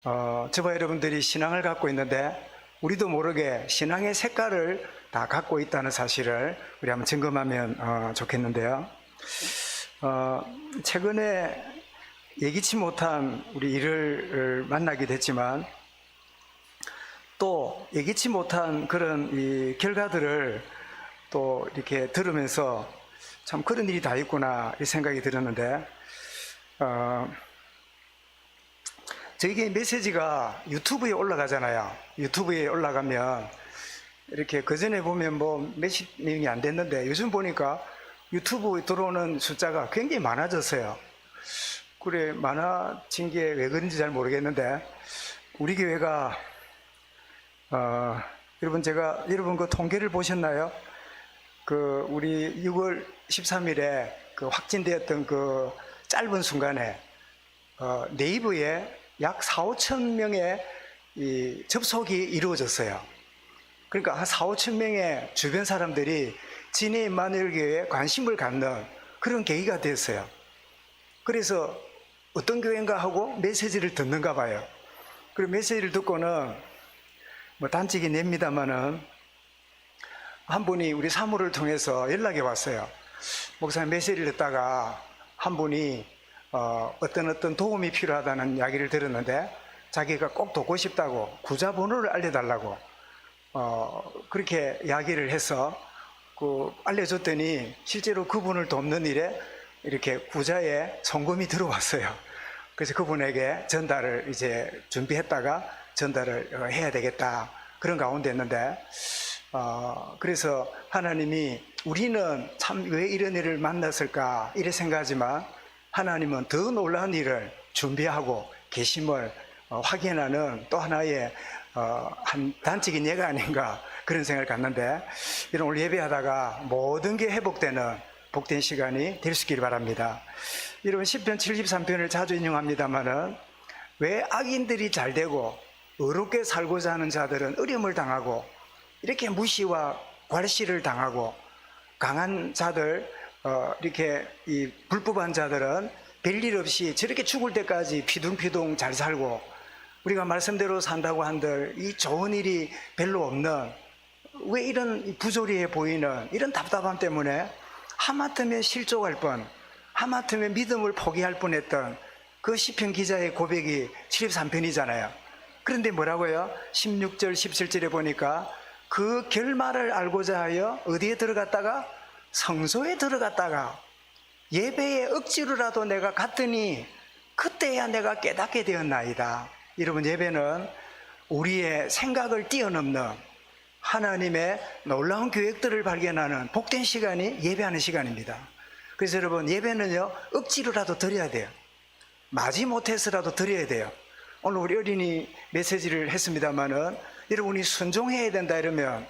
저와 여러분들이 신앙을 갖고 있는데 우리도 모르게 신앙의 색깔을 다 갖고 있다는 사실을 우리 한번 점검하면 좋겠는데요. 최근에 예기치 못한 우리 일을 만나게 됐지만 또 예기치 못한 그런 이 결과들을 또 이렇게 들으면서 참 그런 일이 다 있구나 이 생각이 들었는데 저에게 메시지가 유튜브에 올라가잖아요. 유튜브에 올라가면 이렇게 그전에 보면 뭐 몇십 명이 안 됐는데 요즘 보니까 유튜브에 들어오는 숫자가 굉장히 많아졌어요. 그래 많아진 게 왜 그런지 잘 모르겠는데 우리 교회가 여러분 그 통계를 보셨나요? 그 우리 6월 13일에 그 확진되었던 그 짧은 순간에 네이버에 약 4, 5천 명의 이 접속이 이루어졌어요. 그러니까 한 4, 5천 명의 주변 사람들이 진해 임마누엘 교회에 관심을 갖는 그런 계기가 됐어요. 그래서 어떤 교회인가 하고 메시지를 듣는가 봐요. 그리고 메시지를 듣고는 뭐 단직이 냅니다마는 한 분이 우리 사무를 통해서 연락이 왔어요. 목사님 메시지를 듣다가 한 분이 어떤 도움이 필요하다는 이야기를 들었는데 자기가 꼭 돕고 싶다고 구자 번호를 알려달라고 그렇게 이야기를 해서 알려줬더니 실제로 그분을 돕는 일에 이렇게 구자에 송금이 들어왔어요. 그래서 그분에게 전달을 이제 준비했다가 전달을 해야 되겠다 그런 가운데 있는데 그래서 하나님이 우리는 참 왜 이런 일을 만났을까 이래 생각하지만 하나님은 더 놀라운 일을 준비하고 계심을 확인하는 또 하나의 한 단적인 예가 아닌가 그런 생각을 갖는데 오늘 예배하다가 모든 게 회복되는 복된 시간이 될 수 있기를 바랍니다. 여러분 시편 73편을 자주 인용합니다마는 왜 악인들이 잘 되고 의롭게 살고자 하는 자들은 어려움을 당하고 이렇게 무시와 괄시를 당하고 강한 자들 이렇게 이 불법한 자들은 별일 없이 저렇게 죽을 때까지 피둥피둥 잘 살고 우리가 말씀대로 산다고 한들 이 좋은 일이 별로 없는 왜 이런 부조리해 보이는 이런 답답함 때문에 하마터면 실족할 뻔 하마터면 믿음을 포기할 뻔했던 그 시편 기자의 고백이 73편이잖아요. 그런데 뭐라고요? 16절 17절에 보니까 그 결말을 알고자 하여 어디에 들어갔다가 성소에 들어갔다가 예배에 억지로라도 내가 갔더니 그때야 내가 깨닫게 되었나이다. 여러분 예배는 우리의 생각을 뛰어넘는 하나님의 놀라운 계획들을 발견하는 복된 시간이 예배하는 시간입니다. 그래서 여러분 예배는요 억지로라도 드려야 돼요. 마지못해서라도 드려야 돼요. 오늘 우리 어린이 메시지를 했습니다마는 여러분이 순종해야 된다 이러면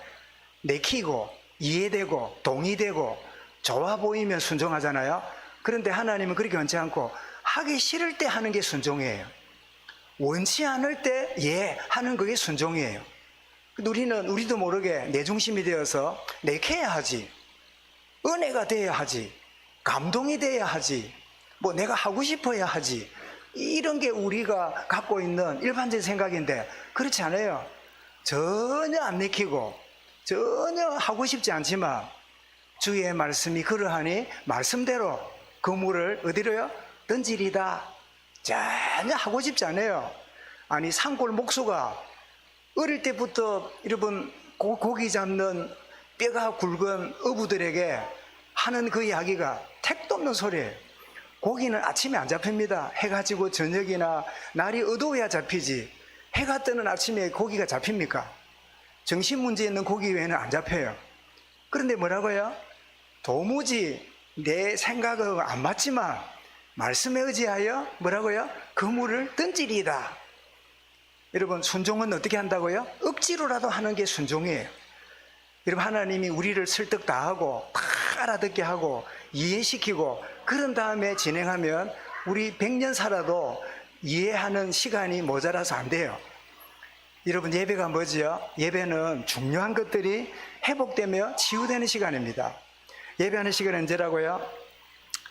내키고 이해되고 동의되고 좋아 보이면 순종하잖아요. 그런데 하나님은 그렇게 원치 않고 하기 싫을 때 하는 게 순종이에요. 원치 않을 때 예 하는 그게 순종이에요. 우리도 모르게 내 중심이 되어서 내켜야 하지, 은혜가 돼야 하지, 감동이 돼야 하지, 뭐 내가 하고 싶어야 하지, 이런 게 우리가 갖고 있는 일반적인 생각인데 그렇지 않아요. 전혀 안 내키고 전혀 하고 싶지 않지만 주의 말씀이 그러하니 말씀대로 그물을 어디로요? 던지리다. 전혀 하고 싶지 않아요. 아니 산골 목수가 어릴 때부터 여러분 고기 잡는 뼈가 굵은 어부들에게 하는 그 이야기가 택도 없는 소리예요. 고기는 아침에 안 잡힙니다. 해가 지고 저녁이나 날이 어두워야 잡히지 해가 뜨는 아침에 고기가 잡힙니까? 정신 문제 있는 고기 외에는 안 잡혀요. 그런데 뭐라고요? 도무지 내 생각은 안 맞지만 말씀에 의지하여 뭐라고요? 그물을 던지리이다. 여러분 순종은 어떻게 한다고요? 억지로라도 하는 게 순종이에요. 여러분 하나님이 우리를 설득 다 하고 다 알아듣게 하고 이해시키고 그런 다음에 진행하면 우리 100년 살아도 이해하는 시간이 모자라서 안 돼요. 여러분 예배가 뭐지요? 예배는 중요한 것들이 회복되며 치유되는 시간입니다. 예배하는 시간은 언제라고요?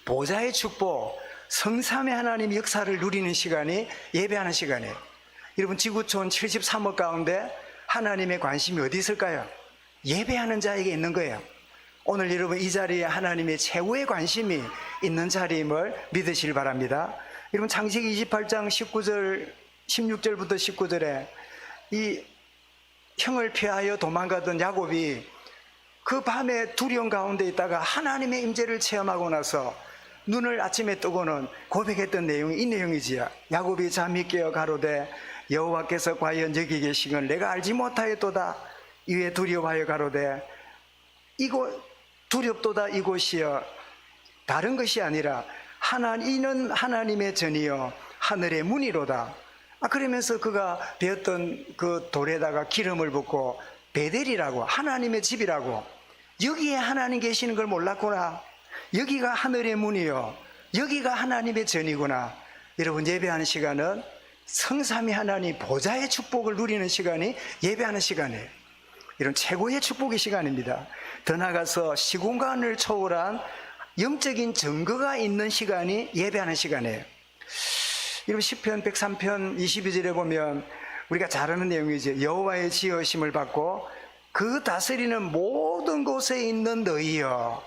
보좌의 축복, 성삼의 하나님 역사를 누리는 시간이 예배하는 시간이에요. 여러분, 지구촌 73억 가운데 하나님의 관심이 어디 있을까요? 예배하는 자에게 있는 거예요. 오늘 여러분 이 자리에 하나님의 최고의 관심이 있는 자리임을 믿으시길 바랍니다. 여러분, 창세기 28장 19절, 16절부터 19절에 이 형을 피하여 도망가던 야곱이 그 밤에 두려움 가운데 있다가 하나님의 임재를 체험하고 나서 눈을 아침에 뜨고는 고백했던 내용이 이 내용이지요. 야곱이 잠이 깨어 가로되 여호와께서 과연 여기 계시건 내가 알지 못하였도다. 이에 두려워하여 가로되 이곳 두렵도다 이곳이여 다른 것이 아니라 이는 하나님의 전이요 하늘의 문이로다. 그러면서 그가 배웠던 그 돌에다가 기름을 붓고 베델이라고, 하나님의 집이라고, 여기에 하나님 계시는 걸 몰랐구나. 여기가 하늘의 문이요, 여기가 하나님의 전이구나. 여러분, 예배하는 시간은 성삼위 하나님 보좌의 축복을 누리는 시간이 예배하는 시간이에요. 이런 최고의 축복의 시간입니다. 더 나아가서 시공간을 초월한 영적인 증거가 있는 시간이 예배하는 시간이에요. 이런 시편 103편 22절에 보면 우리가 잘 아는 내용이죠. 여호와의 지으심을 받고 그 다스리는 모든 곳에 있는 너희여.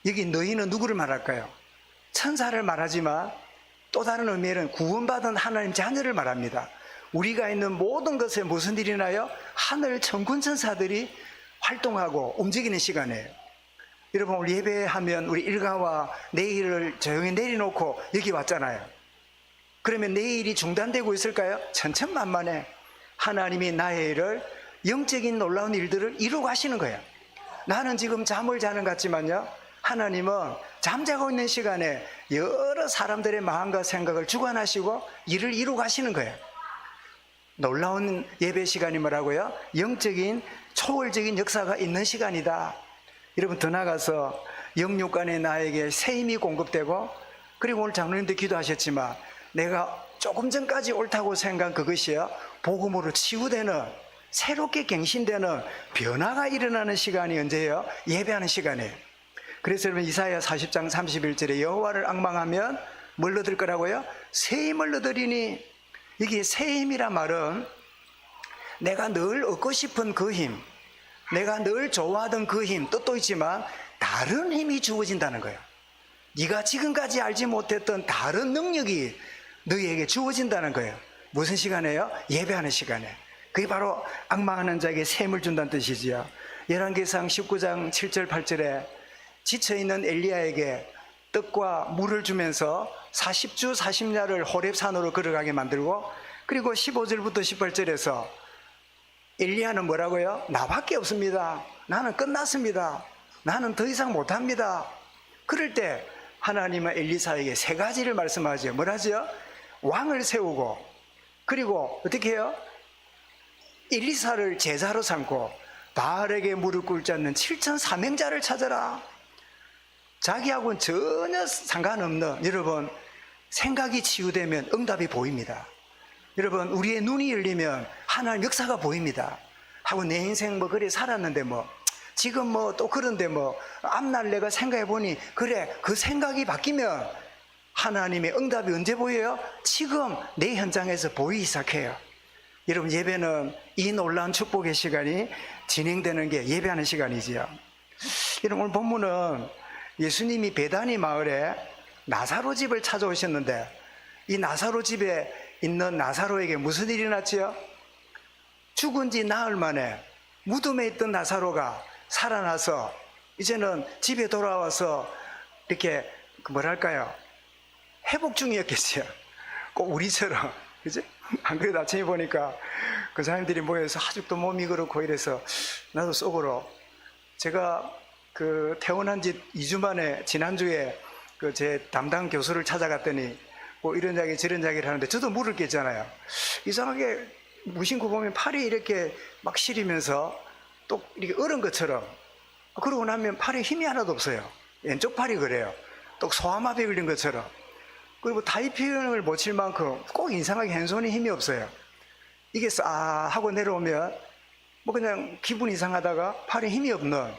여기 너희는 누구를 말할까요? 천사를 말하지만 또 다른 의미는 구원받은 하나님 자녀를 말합니다. 우리가 있는 모든 것에 무슨 일이 나요? 하늘 천군 천사들이 활동하고 움직이는 시간이에요. 여러분, 우리 예배하면 우리 일가와 내일을 조용히 내려놓고 여기 왔잖아요. 그러면 내일이 중단되고 있을까요? 천천만만해. 하나님이 나의 일을, 영적인 놀라운 일들을 이루고 하시는 거예요. 나는 지금 잠을 자는 것 같지만요, 하나님은 잠자고 있는 시간에 여러 사람들의 마음과 생각을 주관하시고 일을 이루고 하시는 거예요. 놀라운 예배 시간이 뭐라고요? 영적인 초월적인 역사가 있는 시간이다. 여러분, 더 나가서 영육간에 나에게 새 힘이 공급되고, 그리고 오늘 장로님도 기도하셨지만 내가 조금 전까지 옳다고 생각한 그것이요, 복음으로 치유되는, 새롭게 갱신되는 변화가 일어나는 시간이 언제예요? 예배하는 시간이에요. 그래서 여러분, 이사야 40장 31절에 여호와를 앙망하면 뭘 얻을 거라고요? 새 힘을 얻으리니, 여기 새 힘이란 말은 내가 늘 얻고 싶은 그 힘, 내가 늘 좋아하던 그 힘, 뜻도 있지만 다른 힘이 주어진다는 거예요. 네가 지금까지 알지 못했던 다른 능력이 너희에게 주어진다는 거예요. 무슨 시간이에요? 예배하는 시간에. 그게 바로 앙망하는 자에게 새 힘을 준다는 뜻이지요. 열왕기상 19장 7절 8절에 지쳐있는 엘리야에게 떡과 물을 주면서 40주 40야를 호렙산으로 걸어가게 만들고, 그리고 15절부터 18절에서 엘리야는 뭐라고요? 나밖에 없습니다. 나는 끝났습니다. 나는 더 이상 못합니다. 그럴 때 하나님은 엘리사에게 세 가지를 말씀하죠. 뭐라죠? 왕을 세우고, 그리고 어떻게 해요? 엘리사를 제자로 삼고 바알에게 무릎 꿇지 않는 7천 사명자를 찾아라. 자기하고는 전혀 상관없는, 여러분, 생각이 치유되면 응답이 보입니다. 여러분, 우리의 눈이 열리면 하나님 역사가 보입니다. 하고 내 인생 뭐 그래 살았는데 지금 또 그런데 앞날 내가 생각해 보니 그래, 그 생각이 바뀌면 하나님의 응답이 언제 보여요? 지금 내 현장에서 보이기 시작해요. 여러분, 예배는 이 놀라운 축복의 시간이 진행되는 게 예배하는 시간이지요. 여러분, 오늘 본문은 예수님이 베다니 마을에 나사로 집을 찾아오셨는데, 이 나사로 집에 있는 나사로에게 무슨 일이 났지요? 죽은 지 나흘 만에 무덤에 있던 나사로가 살아나서 이제는 집에 돌아와서 이렇게 뭐랄까요, 회복 중이었겠어요. 꼭 우리처럼, 그죠? 안 그래도 아침에 보니까 그 사람들이 모여서 아직도 몸이 그렇고 이래서 나도 속으로, 제가 그 퇴원한 지 2주 만에 지난주에 그 제 담당 교수를 찾아갔더니 뭐 이런 이야기 저런 이야기를 하는데 저도 물을 게 있잖아요. 이상하게 무심코 보면 팔이 이렇게 막 시리면서 또 이렇게 얼은 것처럼, 그러고 나면 팔에 힘이 하나도 없어요. 왼쪽 팔이 그래요. 또 소아마비 걸린 것처럼. 그리고 타이핑을 못 칠 만큼 꼭 이상하게 왼손이 힘이 없어요. 이게 싸 하고 내려오면 그냥 기분 이상하다가 팔에 힘이 없는,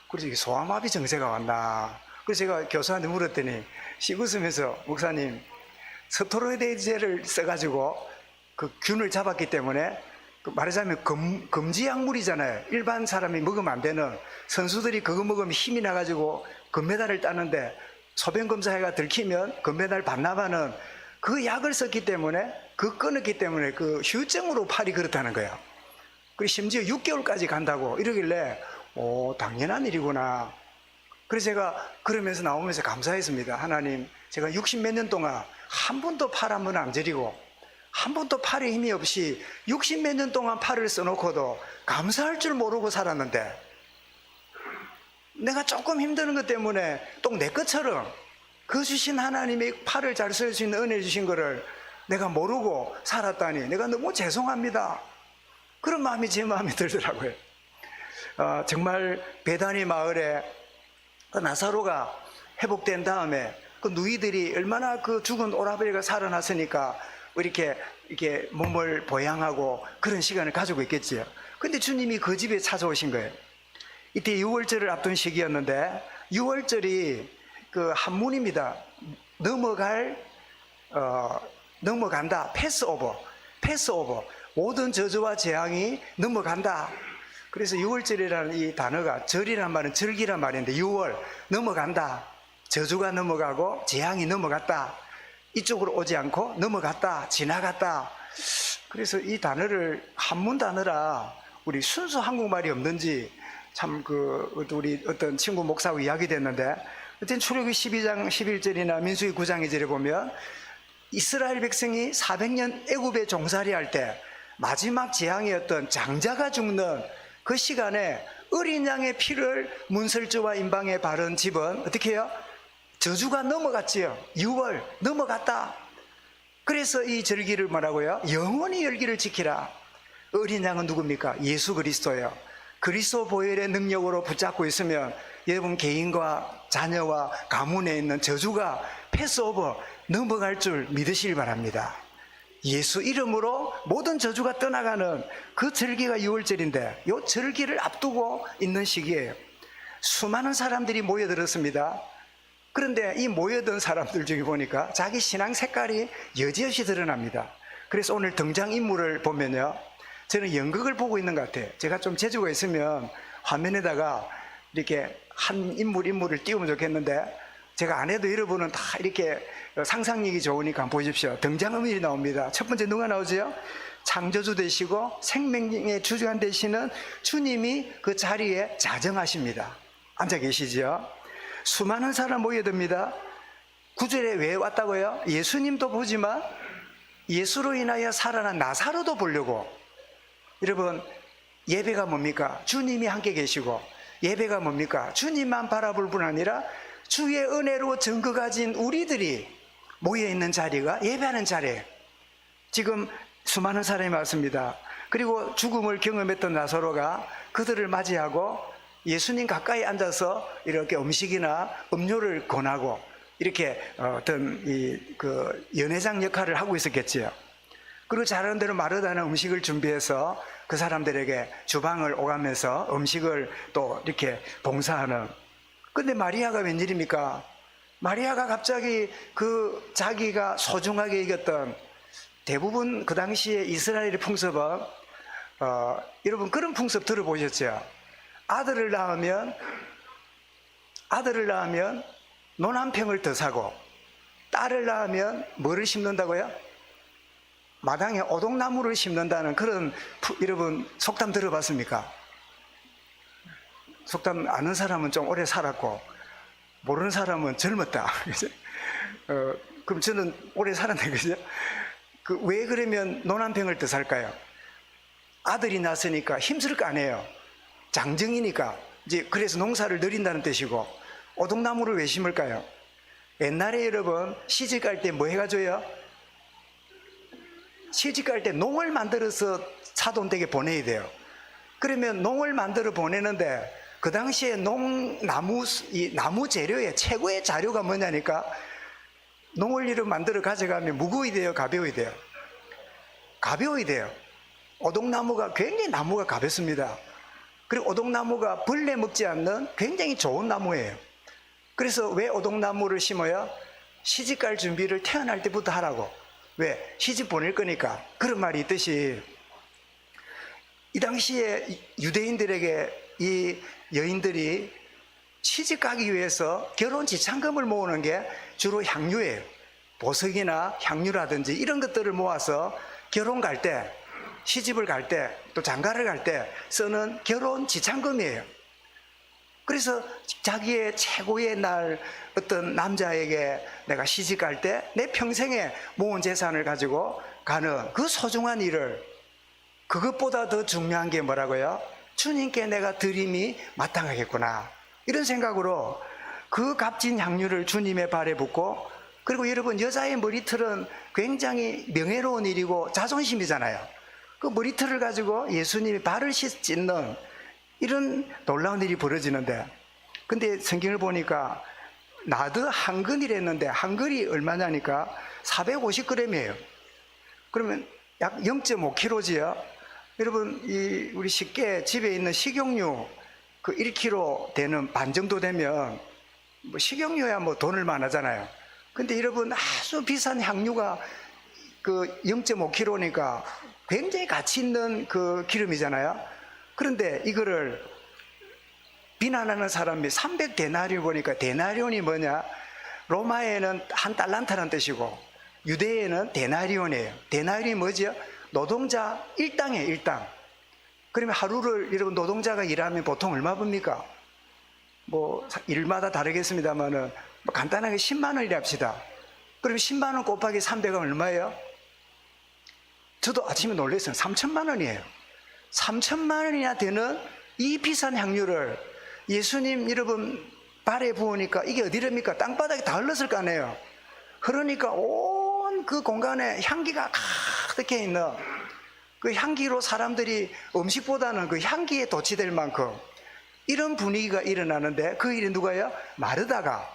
그래서 이게 소아마비 증세가 왔나. 그래서 제가 교수한테 물었더니 씩 웃으면서, 목사님, 스테로이드제를 써가지고 그 균을 잡았기 때문에 말하자면 금지 약물이잖아요. 일반 사람이 먹으면 안 되는, 선수들이 그거 먹으면 힘이 나가지고 금메달을 따는데 소변 검사가 들키면 금메달 반납하는 그 약을 썼기 때문에, 그 끊었기 때문에 그 휴증으로 팔이 그렇다는 거예요. 그리고 심지어 6개월까지 간다고 이러길래 당연한 일이구나. 그래서 제가 그러면서 나오면서 감사했습니다. 하나님, 제가 60 몇 년 동안 한 번도 팔 한 번 안 저리고 한 번도 팔에 힘이 없이 60 몇 년 동안 팔을 써놓고도 감사할 줄 모르고 살았는데, 내가 조금 힘드는 것 때문에 또 내 것처럼 그 주신 하나님의 팔을 잘 쓸 수 있는 은혜 주신 거를 내가 모르고 살았다니 내가 너무 죄송합니다. 그런 마음이 제 마음에 들더라고요. 정말 베다니 마을에 그 나사로가 회복된 다음에 그 누이들이 얼마나 그 죽은 오라버니가 살아났으니까 이렇게 몸을 보양하고 그런 시간을 가지고 있겠지요. 근데 주님이 그 집에 찾아오신 거예요. 이때 6월절을 앞둔 시기였는데, 6월절이 그 한문입니다. 넘어간다. 패스오버. 모든 저주와 재앙이 넘어간다. 그래서 6월절이라는 이 단어가, 절이란 말은 절기란 말인데, 6월 넘어간다. 저주가 넘어가고 재앙이 넘어갔다. 이쪽으로 오지 않고 넘어갔다, 지나갔다. 그래서 이 단어를 한문 단어라 우리 순수 한국말이 없는지 참 우리 어떤 친구 목사하고 이야기 됐는데, 어쨌든 출애굽기 12장 11절이나 민수기 9장 2절에 보면 이스라엘 백성이 400년 애굽에 종살이 할 때 마지막 재앙이었던 장자가 죽는 그 시간에 어린 양의 피를 문설주와 임방에 바른 집은 어떻게 해요? 저주가 넘어갔지요. 6월 넘어갔다. 그래서 이 절기를 뭐라고요? 영원히 열기를 지키라. 어린 양은 누굽니까? 예수 그리스도예요. 그리스도 보혈의 능력으로 붙잡고 있으면 여러분 개인과 자녀와 가문에 있는 저주가 패스오버 넘어갈 줄 믿으시길 바랍니다. 예수 이름으로 모든 저주가 떠나가는 그 절기가 6월절인데, 이 절기를 앞두고 있는 시기예요. 수많은 사람들이 모여들었습니다. 그런데 이 모여든 사람들 중에 보니까 자기 신앙 색깔이 여지없이 드러납니다. 그래서 오늘 등장인물을 보면요, 저는 연극을 보고 있는 것 같아요. 제가 좀 재주가 있으면 화면에다가 이렇게 한 인물을 띄우면 좋겠는데, 제가 안 해도 여러분은 다 이렇게 상상력이 좋으니까 한번 보십시오. 등장인물이 나옵니다. 첫 번째 누가 나오죠? 창조주 되시고 생명의 주관 되시는 주님이 그 자리에 자정하십니다. 앉아 계시죠? 수많은 사람 모여듭니다. 9절에 왜 왔다고요? 예수님도 보지만 예수로 인하여 살아난 나사로도 보려고. 여러분, 예배가 뭡니까? 주님이 함께 계시고, 예배가 뭡니까? 주님만 바라볼 뿐 아니라 주의 은혜로 증거 가진 우리들이 모여있는 자리가 예배하는 자리예요. 지금 수많은 사람이 왔습니다. 그리고 죽음을 경험했던 나사로가 그들을 맞이하고 예수님 가까이 앉아서 이렇게 음식이나 음료를 권하고 이렇게 어떤 그 연회장 역할을 하고 있었겠지요. 그리고 잘하는 대로 마르다는 음식을 준비해서 그 사람들에게 주방을 오가면서 음식을 또 이렇게 봉사하는. 근데 마리아가 웬일입니까? 마리아가 갑자기 그 자기가 소중하게 여겼던, 대부분 그 당시에 이스라엘의 풍습은 여러분 그런 풍습 들어보셨죠? 아들을 낳으면 논 한 평을 더 사고, 딸을 낳으면 뭐를 심는다고요? 마당에 오동나무를 심는다는 그런 여러분 속담 들어봤습니까? 속담 아는 사람은 좀 오래 살았고 모르는 사람은 젊었다. 그럼 저는 오래 살았네, 그죠? 왜 그러면 논 한 평을 더 살까요? 아들이 낳았으니까 힘쓸 거 아니에요. 장정이니까. 이제 그래서 농사를 늘린다는 뜻이고, 오동나무를 왜 심을까요? 옛날에 여러분 시집 갈 때 뭐 해가줘요? 시집 갈 때 농을 만들어서 사돈댁에 보내야 돼요. 그러면 농을 만들어 보내는데 그 당시에 이 나무 재료의 최고의 자료가 뭐냐니까, 농을 이렇게 만들어 가져가면 무거워야 돼요, 가벼워야 돼요? 가벼워야 돼요. 오동나무가 굉장히 나무가 가볍습니다. 그리고 오동나무가 벌레 먹지 않는 굉장히 좋은 나무예요. 그래서 왜 오동나무를 심어요? 시집갈 준비를 태어날 때부터 하라고. 왜? 시집 보낼 거니까. 그런 말이 있듯이 이 당시에 유대인들에게 이 여인들이 시집 가기 위해서 결혼 지참금을 모으는 게 주로 향유예요. 보석이나 향유라든지 이런 것들을 모아서 결혼 갈 때, 시집을 갈 때, 또 장가를 갈 때 쓰는 결혼 지참금이에요. 그래서 자기의 최고의 날 어떤 남자에게 내가 시집 갈 때 내 평생에 모은 재산을 가지고 가는 그 소중한 일을, 그것보다 더 중요한 게 뭐라고요? 주님께 내가 드림이 마땅하겠구나, 이런 생각으로 그 값진 향유를 주님의 발에 붓고, 그리고 여러분, 여자의 머리털은 굉장히 명예로운 일이고 자존심이잖아요. 그 머리털을 가지고 예수님의 발을 씻는 이런 놀라운 일이 벌어지는데, 근데 성경을 보니까 나드 한 근이랬는데 한 근이 얼마냐니까 450g이에요. 그러면 약 0.5kg지요. 여러분, 우리 쉽게 집에 있는 식용유 그 1kg 되는 반 정도 되면 뭐 식용유야 뭐 돈을 많아잖아요. 근데 여러분, 아주 비싼 향유가 그 0.5kg니까 굉장히 가치 있는 그 기름이잖아요. 그런데 이거를 비난하는 사람이 300데나리온 보니까, 데나리온이 뭐냐? 로마에는 한 달란트라는 뜻이고 유대에는 데나리온이에요. 데나리온이 뭐죠? 노동자 일당이에요, 일당. 그러면 하루를 여러분 노동자가 일하면 보통 얼마 봅니까? 뭐 일마다 다르겠습니다만은 뭐 간단하게 10만 원이라 합시다. 그러면 10만 원 곱하기 300은 얼마예요? 저도 아침에 놀랐어요. 3천만 원이에요. 3천만 원이나 되는 이 비싼 향유를 예수님 여러분 발에 부으니까 이게 어디랍니까? 땅바닥에 다 흘렀을 거 아니에요. 그러니까 온 그 공간에 향기가 가득해 있는, 그 향기로 사람들이 음식보다는 그 향기에 도취될 만큼 이런 분위기가 일어나는데, 그 일이 누가요? 마르다가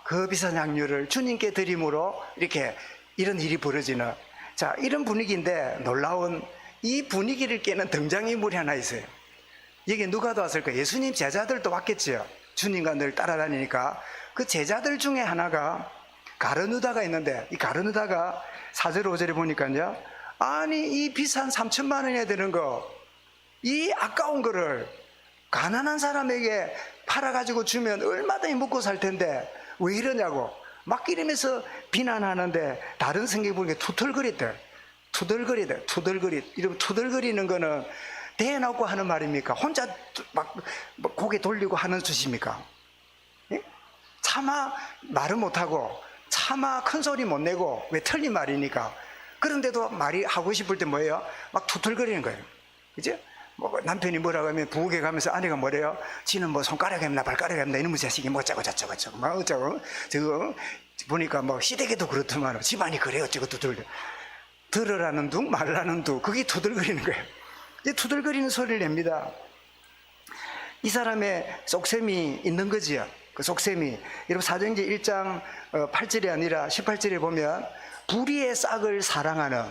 그 비싼 향유를 주님께 드림으로 이렇게 이런 일이 벌어지는, 자, 이런 분위기인데 놀라운 이 분위기를 깨는 등장인물이 하나 있어요. 여기 누가 더 왔을까? 예수님 제자들도 왔겠지요. 주님과 늘 따라다니니까. 그 제자들 중에 하나가 가르누다가 있는데, 이 가르누다가 4절 5절에 보니까요, 아니 이 비싼 3천만 원이나 되는 거, 이 아까운 거를 가난한 사람에게 팔아가지고 주면 얼마든지 먹고 살 텐데 왜 이러냐고 막 이러면서 비난하는데, 다른 성경 보니까 투덜거리대. 이러면 투덜거리는 거는 대놓고 하는 말입니까? 혼자 막 고개 돌리고 하는 짓입니까? 예? 차마 말을 못하고 차마 큰 소리 못 내고, 왜 틀린 말이니까. 그런데도 말이 하고 싶을 때 뭐예요? 막 투덜거리는 거예요. 그죠? 뭐 남편이 뭐라고 하면 부엌에 가면서 아내가 뭐래요? 지는 뭐 손가락이 없나 발가락이 없나 이놈의 자식이 뭐 어쩌고 저쩌고 막 어쩌고 저거 보니까 뭐 시댁에도 그렇더만 집안이 그래 어쩌고 투덜거려. 들으라는 둥 말라는 둥, 그게 투덜거리는 거예요. 이제 투덜거리는 소리를 냅니다. 이 사람의 속셈이 있는 거지요. 그 속셈이, 여러분 사도행전 1장 8절이 아니라 18절에 보면 불의의 싹을 사랑하는,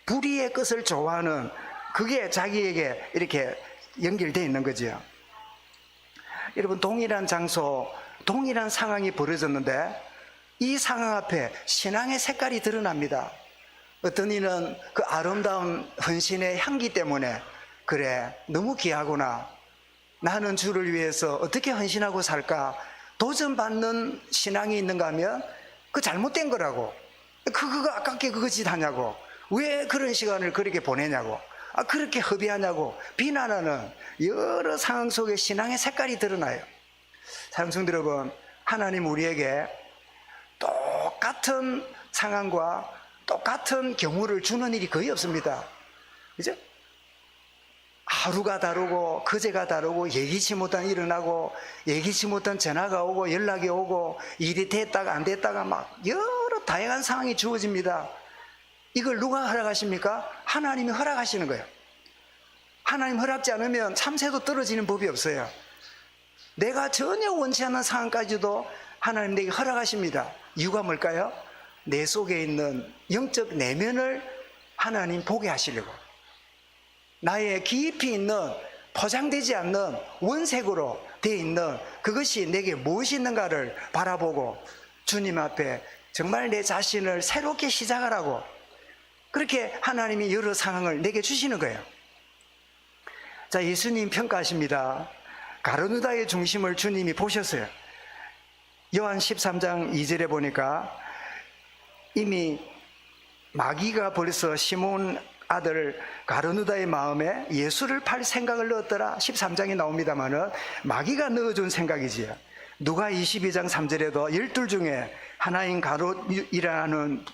불의의 것을 좋아하는, 그게 자기에게 이렇게 연결되어 있는 거지요. 여러분, 동일한 장소, 동일한 상황이 벌어졌는데 이 상황 앞에 신앙의 색깔이 드러납니다. 어떤 이는 그 아름다운 헌신의 향기 때문에, 그래 너무 귀하구나, 나는 주를 위해서 어떻게 헌신하고 살까 도전받는 신앙이 있는가 하면 그 잘못된 거라고, 그거 아깝게 그거 짓 하냐고, 왜 그런 시간을 그렇게 보내냐고, 그렇게 허비하냐고 비난하는 여러 상황 속에 신앙의 색깔이 드러나요. 사랑성도 여러분, 하나님 우리에게 똑같은 상황과 똑같은 경우를 주는 일이 거의 없습니다. 그죠? 하루가 다르고 그제가 다르고 예기치 못한 일이 일어나고 예기치 못한 전화가 오고 연락이 오고 일이 됐다가 안 됐다가 막 여러 다양한 상황이 주어집니다. 이걸 누가 허락하십니까? 하나님이 허락하시는 거예요. 하나님 허락지 않으면 참새도 떨어지는 법이 없어요. 내가 전혀 원치 않는 상황까지도 하나님 내게 허락하십니다. 이유가 뭘까요? 내 속에 있는 영적 내면을 하나님 보게 하시려고, 나의 깊이 있는 포장되지 않는 원색으로 되어 있는 그것이 내게 무엇이 있는가를 바라보고 주님 앞에 정말 내 자신을 새롭게 시작하라고 그렇게 하나님이 여러 상황을 내게 주시는 거예요. 자, 예수님 평가하십니다. 가룟유다의 중심을 주님이 보셨어요. 요한 13장 2절에 보니까 이미 마귀가 벌써 시몬 아들 가룟유다의 마음에 예수를 팔 생각을 넣었더라. 13장에 나옵니다마는 마귀가 넣어준 생각이지요. 누가 22장 3절에도 12 중에 하나인 가룟이라는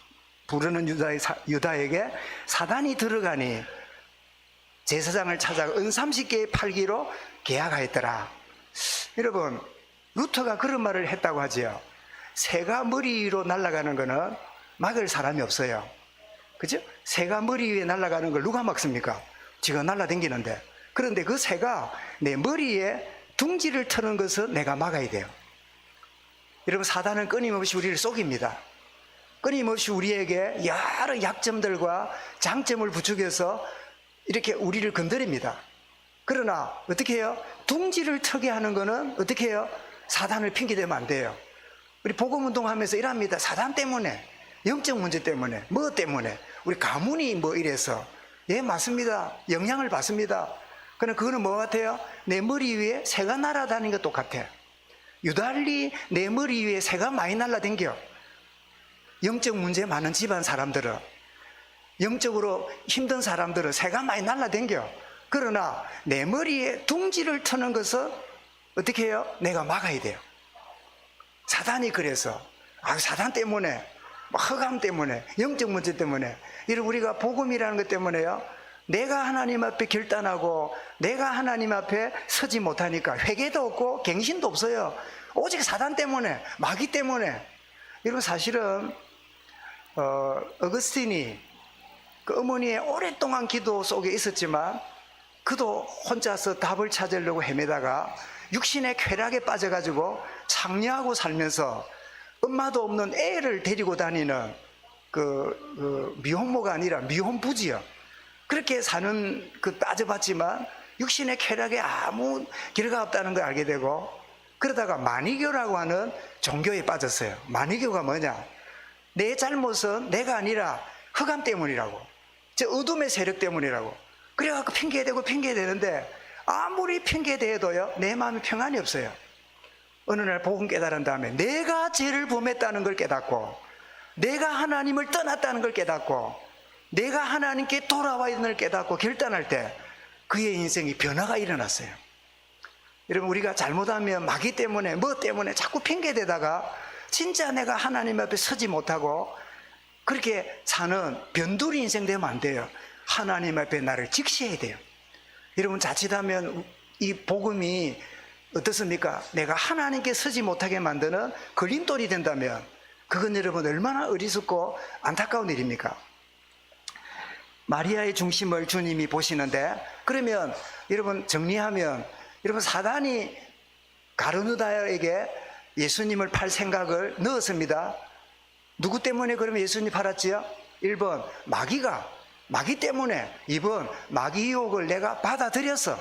부르는 유다에게 사단이 들어가니 제사장을 찾아 은 30개의 팔기로 계약하였더라. 여러분, 루터가 그런 말을 했다고 하지요. 새가 머리 위로 날아가는 거는 막을 사람이 없어요. 그죠? 새가 머리 위에 날아가는 걸 누가 막습니까? 지가 날아다니는데. 그런데 그 새가 내 머리에 둥지를 트는 것을 내가 막아야 돼요. 여러분, 사단은 끊임없이 우리를 속입니다. 끊임없이 우리에게 여러 약점들과 장점을 부추겨서 이렇게 우리를 건드립니다. 그러나 어떻게 해요? 둥지를 트게 하는 거는 어떻게 해요? 사단을 핑계대면 안 돼요. 우리 복음운동하면서 이랍니다. 사단 때문에, 영적 문제 때문에, 뭐 때문에, 우리 가문이 뭐 이래서. 예, 맞습니다. 영향을 받습니다. 그러나 그거는 뭐 같아요? 내 머리 위에 새가 날아다니는 것 똑같아. 유달리 내 머리 위에 새가 많이 날아다녀. 영적 문제 많은 집안 사람들은, 영적으로 힘든 사람들은 새가 많이 날아다녀. 그러나 내 머리에 둥지를 트는 것을 어떻게 해요? 내가 막아야 돼요. 사단이 그래서, 사단 때문에, 흑암 때문에, 영적 문제 때문에, 이런 우리가 복음이라는 것 때문에요, 내가 하나님 앞에 결단하고 내가 하나님 앞에 서지 못하니까 회개도 없고 갱신도 없어요. 오직 사단 때문에, 마귀 때문에. 여러분, 사실은 어거스틴이 그 어머니의 오랫동안 기도 속에 있었지만 그도 혼자서 답을 찾으려고 헤매다가 육신의 쾌락에 빠져가지고 창녀하고 살면서 엄마도 없는 애를 데리고 다니는 미혼모가 아니라 미혼부지요. 그렇게 사는 빠져봤지만 육신의 쾌락에 아무 결과 없다는 걸 알게 되고, 그러다가 마니교라고 하는 종교에 빠졌어요. 마니교가 뭐냐? 내 잘못은 내가 아니라 흑암 때문이라고, 저 어둠의 세력 때문이라고. 그래갖고 핑계대는데 아무리 핑계대도요, 내 마음에 평안이 없어요. 어느 날 복음 깨달은 다음에 내가 죄를 범했다는 걸 깨닫고, 내가 하나님을 떠났다는 걸 깨닫고, 내가 하나님께 돌아와야 되는 걸 깨닫고 결단할 때 그의 인생이 변화가 일어났어요. 여러분, 우리가 잘못하면 마귀 때문에 뭐 때문에 자꾸 핑계대다가 진짜 내가 하나님 앞에 서지 못하고 그렇게 사는 변두리 인생 되면 안 돼요. 하나님 앞에 나를 직시해야 돼요. 여러분, 자칫하면 이 복음이 어떻습니까? 내가 하나님께 서지 못하게 만드는 걸림돌이 된다면 그건 여러분 얼마나 어리석고 안타까운 일입니까? 마리아의 중심을 주님이 보시는데, 그러면 여러분 정리하면, 여러분 사단이 가룟유다에게 예수님을 팔 생각을 넣었습니다. 누구 때문에 그러면 예수님 팔았지요? 1번 마귀 때문에. 2번 마귀 유혹을 내가 받아들였어.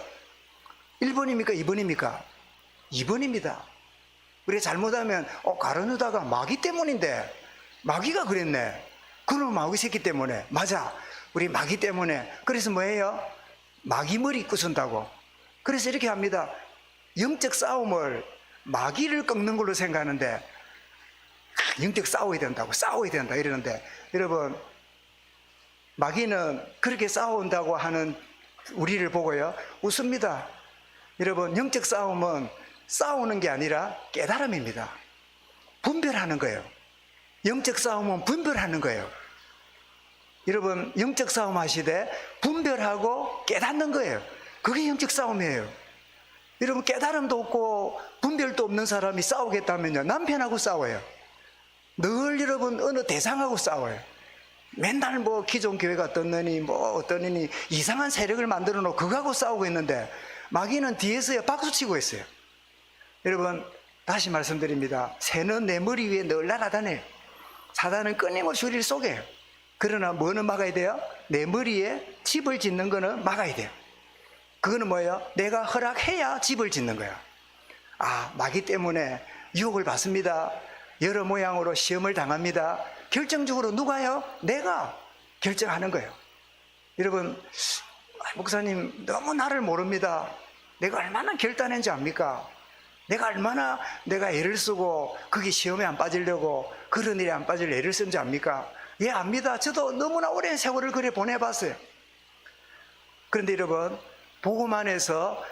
1번입니까? 2번입니까? 2번입니다. 우리가 잘못하면 가룟유다가 마귀 때문인데, 마귀가 그랬네, 그놈 마귀 새끼 때문에. 맞아, 우리 마귀 때문에. 그래서 뭐예요? 마귀 머리 부순다고. 그래서 이렇게 합니다. 영적 싸움을 마귀를 꺾는 걸로 생각하는데, 영적 싸워야 된다 이러는데, 여러분, 마귀는 그렇게 싸운다고 하는 우리를 보고요, 웃습니다. 여러분, 영적 싸움은 싸우는 게 아니라 깨달음입니다. 분별하는 거예요. 영적 싸움은 분별하는 거예요. 여러분, 영적 싸움 하시되 분별하고 깨닫는 거예요. 그게 영적 싸움이에요. 여러분, 깨달음도 없고 분별도 없는 사람이 싸우겠다면요, 남편하고 싸워요. 늘 여러분 어느 대상하고 싸워요. 맨날 뭐 기존 교회가 어떠느니 이상한 세력을 만들어 놓고 그거하고 싸우고 있는데, 마귀는 뒤에서 박수 치고 있어요. 여러분, 다시 말씀드립니다. 새는 내 머리 위에 늘 날아다녀요. 사단은 끊임없이 우리를 속여요. 그러나 뭐는 막아야 돼요? 내 머리에 집을 짓는 거는 막아야 돼요. 그거는 뭐예요? 내가 허락해야 집을 짓는 거야. 마귀 때문에 유혹을 받습니다. 여러 모양으로 시험을 당합니다. 결정적으로 누가요? 내가 결정하는 거예요. 여러분, 목사님 너무 나를 모릅니다. 내가 얼마나 결단했는지 압니까? 내가 얼마나 내가 애를 쓰고 거기 시험에 안 빠지려고 그런 일에 안 빠질 애를 쓴지 압니까? 예, 압니다. 저도 너무나 오랜 세월을 그래 보내봤어요. 그런데 여러분, 보고만 해서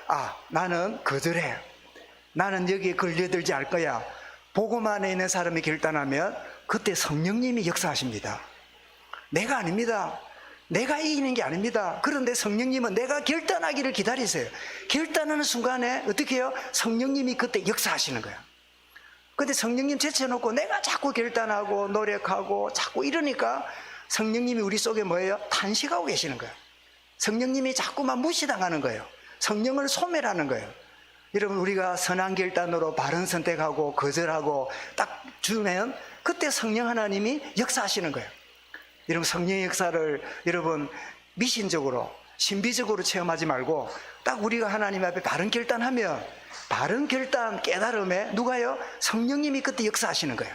나는 거절해, 나는 여기에 걸려들지 않을 거야, 보고만 해 있는 사람이 결단하면 그때 성령님이 역사하십니다. 내가 아닙니다. 내가 이기는 게 아닙니다. 그런데 성령님은 내가 결단하기를 기다리세요. 결단하는 순간에 어떻게 해요? 성령님이 그때 역사하시는 거예요. 근데 성령님 제쳐놓고 내가 자꾸 결단하고 노력하고 자꾸 이러니까 성령님이 우리 속에 뭐예요? 탄식하고 계시는 거예요. 성령님이 자꾸만 무시당하는 거예요. 성령을 소멸하는 거예요. 여러분, 우리가 선한 결단으로 바른 선택하고 거절하고 딱 주면 그때 성령 하나님이 역사하시는 거예요. 여러분, 성령의 역사를 여러분 미신적으로 신비적으로 체험하지 말고 딱 우리가 하나님 앞에 바른 결단하면 바른 결단 깨달음에 누가요? 성령님이 그때 역사하시는 거예요.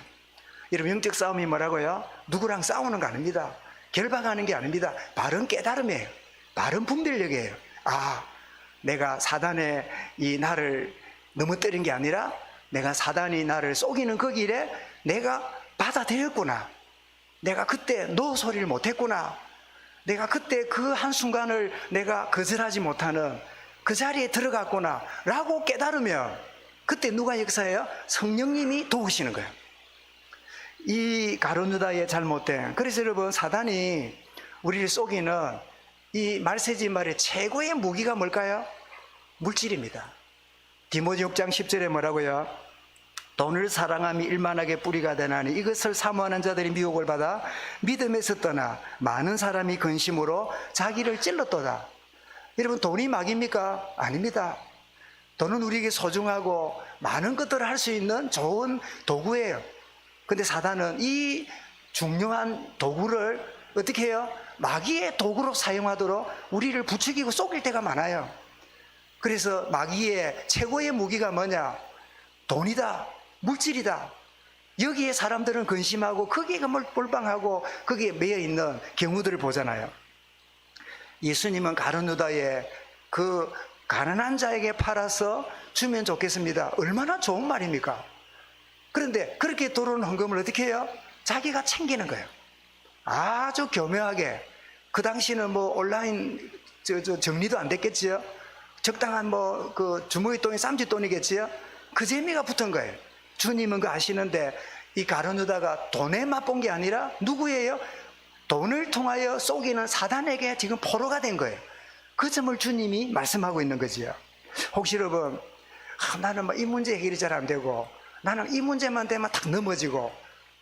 여러분, 영적 싸움이 뭐라고요? 누구랑 싸우는 거 아닙니다. 결박하는 게 아닙니다. 바른 깨달음이에요. 바른 분별력이에요. 내가 사단의 이 나를 넘어뜨린 게 아니라 내가 사단이 나를 속이는 그 길에 내가 받아들였구나. 내가 그때 노 소리를 못했구나. 내가 그때 그 한순간을 내가 거절하지 못하는 그 자리에 들어갔구나 라고 깨달으면 그때 누가 역사해요? 성령님이 도우시는 거예요. 이 가룟 유다의 잘못된, 그래서 여러분, 사단이 우리를 속이는 이 말세지 말의 최고의 무기가 뭘까요? 물질입니다. 디모데 6장 10절에 뭐라고요? 돈을 사랑함이 일만하게 뿌리가 되나니 이것을 사모하는 자들이 미혹을 받아 믿음에서 떠나 많은 사람이 근심으로 자기를 찔렀도다. 여러분, 돈이 막입니까? 아닙니다. 돈은 우리에게 소중하고 많은 것들을 할 수 있는 좋은 도구예요. 근데 사단은 이 중요한 도구를 어떻게 해요? 마귀의 도구로 사용하도록 우리를 부추기고 속일 때가 많아요. 그래서 마귀의 최고의 무기가 뭐냐? 돈이다, 물질이다. 여기에 사람들은 근심하고 거기에 몰빵하고 거기에 매여 있는 경우들을 보잖아요. 예수님은 가룟 유다의 그 가난한 자에게 팔아서 주면 좋겠습니다. 얼마나 좋은 말입니까? 그런데 그렇게 들어온 헌금을 어떻게 해요? 자기가 챙기는 거예요. 아주 교묘하게. 그 당시는 뭐 온라인 정리도 안 됐겠지요. 적당한 그 주머니 쌈짓돈이겠지요. 그 재미가 붙은 거예요. 주님은 그거 아시는데 이 가룟 유다가 돈에 맛본 게 아니라 누구예요? 돈을 통하여 속이는 사단에게 지금 포로가 된 거예요. 그 점을 주님이 말씀하고 있는 거지요. 혹시 여러분, 나는 이 문제 해결이 잘 안 되고 나는 이 문제만 되면 탁 넘어지고,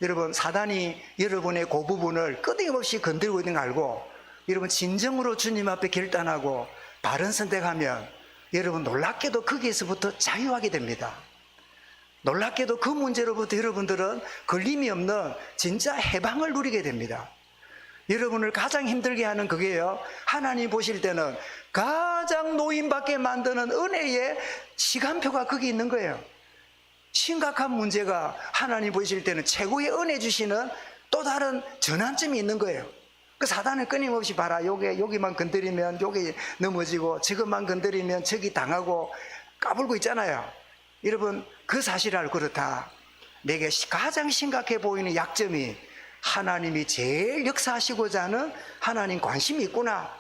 여러분, 사단이 여러분의 그 부분을 끊임없이 건들고 있는 거 알고 여러분 진정으로 주님 앞에 결단하고 바른 선택하면 여러분 놀랍게도 거기에서부터 자유하게 됩니다. 놀랍게도 그 문제로부터 여러분들은 걸림이 없는 진짜 해방을 누리게 됩니다. 여러분을 가장 힘들게 하는 그게요, 하나님 보실 때는 가장 노인받게 만드는 은혜의 시간표가 거기 있는 거예요. 심각한 문제가 하나님 보실 때는 최고의 은혜 주시는 또 다른 전환점이 있는 거예요. 그 사단은 끊임없이 봐라, 여기만 건드리면 여기 넘어지고 저것만 건드리면 저기 당하고 까불고 있잖아요. 여러분, 그 사실을 알고 그렇다. 내게 가장 심각해 보이는 약점이 하나님이 제일 역사하시고자 하는 하나님 관심이 있구나.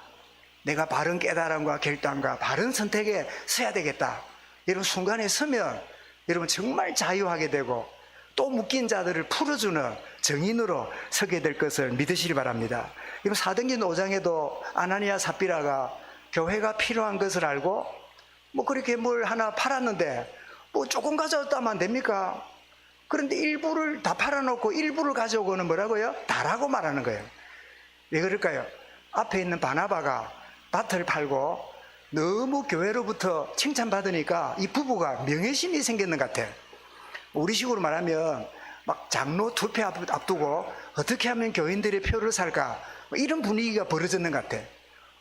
내가 바른 깨달음과 결단과 바른 선택에 서야 되겠다. 이런 순간에 서면 여러분 정말 자유하게 되고 또 묶인 자들을 풀어주는 정인으로 서게 될 것을 믿으시기 바랍니다. 이번 사도행전 5장에도 아나니아 삽비라가 교회가 필요한 것을 알고 뭐 그렇게 뭘 하나 팔았는데 뭐 조금 가져왔다면 안 됩니까? 그런데 일부를 다 팔아놓고 일부를 가져오고는 뭐라고요? 다라고 말하는 거예요. 왜 그럴까요? 앞에 있는 바나바가 밭을 팔고 너무 교회로부터 칭찬받으니까 이 부부가 명예심이 생겼는 것 같아. 우리 식으로 말하면 막 장로 투표 앞두고 어떻게 하면 교인들의 표를 살까, 이런 분위기가 벌어졌는 것 같아.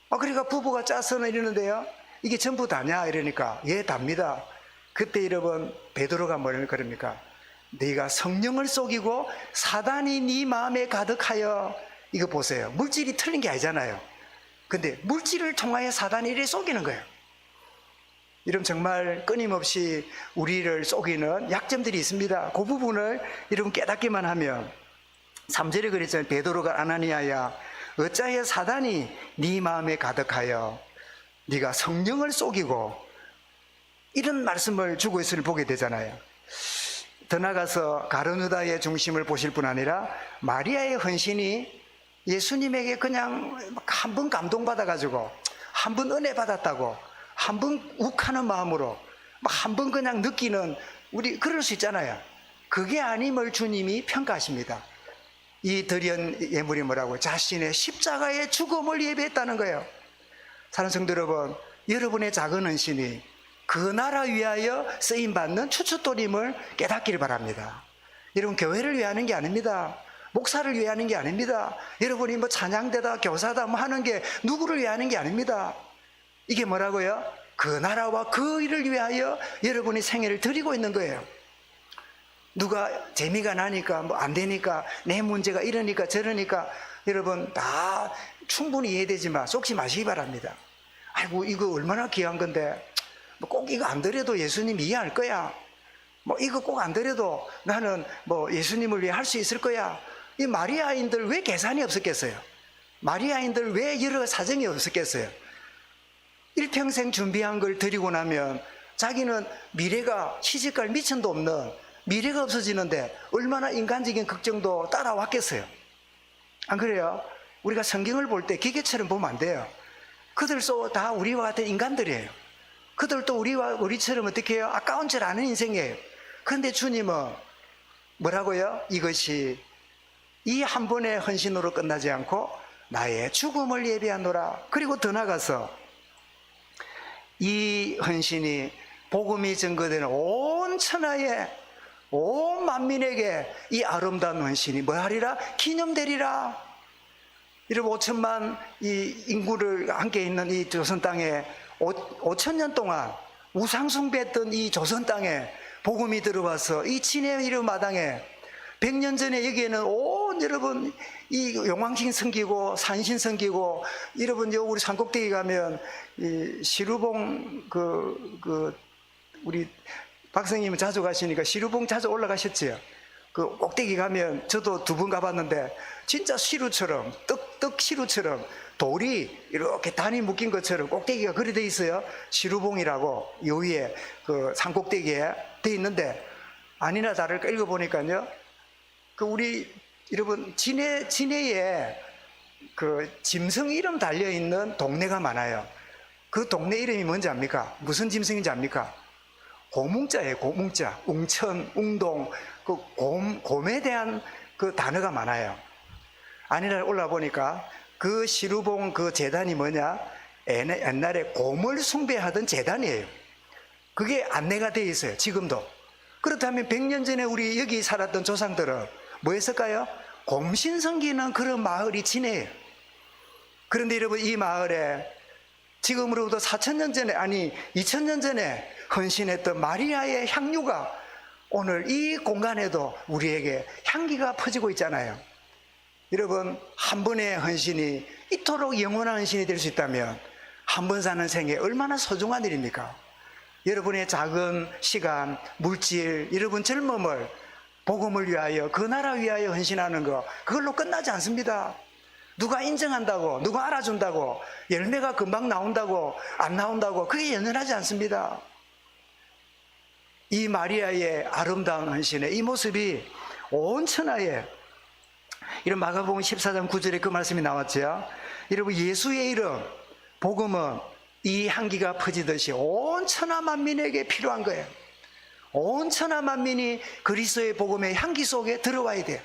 그러니까 부부가 짜서는 이러는데요, 이게 전부 다냐 이러니까 예, 답니다. 그때 여러분 베드로가 뭐라고 그럽니까? 네가 성령을 속이고 사단이 네 마음에 가득하여. 이거 보세요. 물질이 틀린 게 아니잖아요. 근데 물질을 통하여 사단이 이래 속이는 거예요. 이런 정말 끊임없이 우리를 속이는 약점들이 있습니다. 그 부분을 여러분 깨닫기만 하면 3절에 그랬잖아요. 베드로가 아나니아야 어찌하여 사단이 네 마음에 가득하여 네가 성령을 속이고, 이런 말씀을 주고 있음을 보게 되잖아요. 더 나아가서 가룟 유다의 중심을 보실 뿐 아니라 마리아의 헌신이 예수님에게 그냥 한 번 감동받아가지고 한 번 은혜 받았다고 한 번 욱하는 마음으로 한 번 그냥 느끼는, 우리 그럴 수 있잖아요. 그게 아님을 주님이 평가하십니다. 이 드린 예물이 뭐라고? 자신의 십자가의 죽음을 예배했다는 거예요. 사랑하는 성도 여러분, 여러분의 작은 헌신이 그 나라 위하여 쓰임받는 추춧돌임을 깨닫기를 바랍니다. 여러분, 교회를 위하는 게 아닙니다. 목사를 위하는 게 아닙니다. 여러분이 뭐 찬양대다 교사다 뭐 하는 게 누구를 위하는 게 아닙니다. 이게 뭐라고요? 그 나라와 그 일을 위하여 여러분이 생애를 드리고 있는 거예요. 누가 재미가 나니까 뭐 안 되니까 내 문제가 이러니까 저러니까 여러분 다 충분히 이해되지만 속지 마시기 바랍니다. 아이고 이거 얼마나 귀한 건데 뭐 꼭 이거 안 드려도 예수님 이해할 거야. 뭐 이거 꼭 안 드려도 나는 뭐 예수님을 위해 할 수 있을 거야. 이 마리아인들 왜 계산이 없었겠어요? 마리아인들 왜 여러 사정이 없었겠어요? 일평생 준비한 걸 드리고 나면 자기는 미래가 시집갈 미천도 없는 미래가 없어지는데 얼마나 인간적인 걱정도 따라왔겠어요? 안 그래요? 우리가 성경을 볼 때 기계처럼 보면 안 돼요. 그들도 다 우리와 같은 인간들이에요. 그들도 우리처럼 어떻게 해요? 아까운 줄 아는 인생이에요. 그런데 주님은 뭐라고요? 이것이 이 한 번의 헌신으로 끝나지 않고 나의 죽음을 예비하노라. 그리고 더 나가서 이 헌신이 복음이 증거되는 온 천하에 온 만민에게 이 아름다운 헌신이 뭐하리라? 기념되리라. 여러분 5천만 이 인구를 함께 있는 이 조선 땅에 5천년 동안 우상 숭배했던 이 조선 땅에 복음이 들어와서 이 친의 이름 마당에 100년 전에 여기에는 온 여러분 이 용왕신 섬기고 산신 섬기고, 여러분 우리 산꼭대기 가면 이 시루봉 우리 박사님은 자주 가시니까 시루봉 자주 올라가셨지요. 그 꼭대기 가면 저도 2번 가봤는데 진짜 시루처럼 떡 시루처럼 돌이 이렇게 단이 묶인 것처럼 꼭대기가 그리 돼 있어요. 시루봉이라고 요 위에 그 산꼭대기에 돼 있는데 아니나 다를까 읽어보니까요. 그 우리 여러분 진해에 그 짐승 이름 달려 있는 동네가 많아요. 그 동네 이름이 뭔지 압니까? 무슨 짐승인지 압니까? 고뭉자예요. 고뭉자. 웅천, 웅동, 그 곰에 대한 그 단어가 많아요. 아니라 올라보니까 그 시루봉 그 제단이 뭐냐? 옛날에 곰을 숭배하던 제단이에요. 그게 안내가 되어 있어요. 지금도. 그렇다면 100년 전에 우리 여기 살았던 조상들은 뭐 했을까요? 곰신 섬기는 그런 마을이 진해요. 그런데 여러분 이 마을에 지금으로부터 4,000년 전에, 아니 2,000년 전에 헌신했던 마리아의 향유가 오늘 이 공간에도 우리에게 향기가 퍼지고 있잖아요. 여러분 한 번의 헌신이 이토록 영원한 헌신이 될 수 있다면 한 번 사는 생에 얼마나 소중한 일입니까? 여러분의 작은 시간, 물질, 여러분 젊음을 복음을 위하여 그 나라 위하여 헌신하는 거, 그걸로 끝나지 않습니다. 누가 인정한다고, 누가 알아준다고, 열매가 금방 나온다고 안 나온다고 그게 연연하지 않습니다. 이 마리아의 아름다운 헌신의 이 모습이 온 천하에, 이런 마가복음 14장 9절에 그 말씀이 나왔죠. 여러분 예수의 이름 복음은 이 향기가 퍼지듯이 온 천하 만민에게 필요한 거예요. 온 천하 만민이 그리스도의 복음의 향기 속에 들어와야 돼요.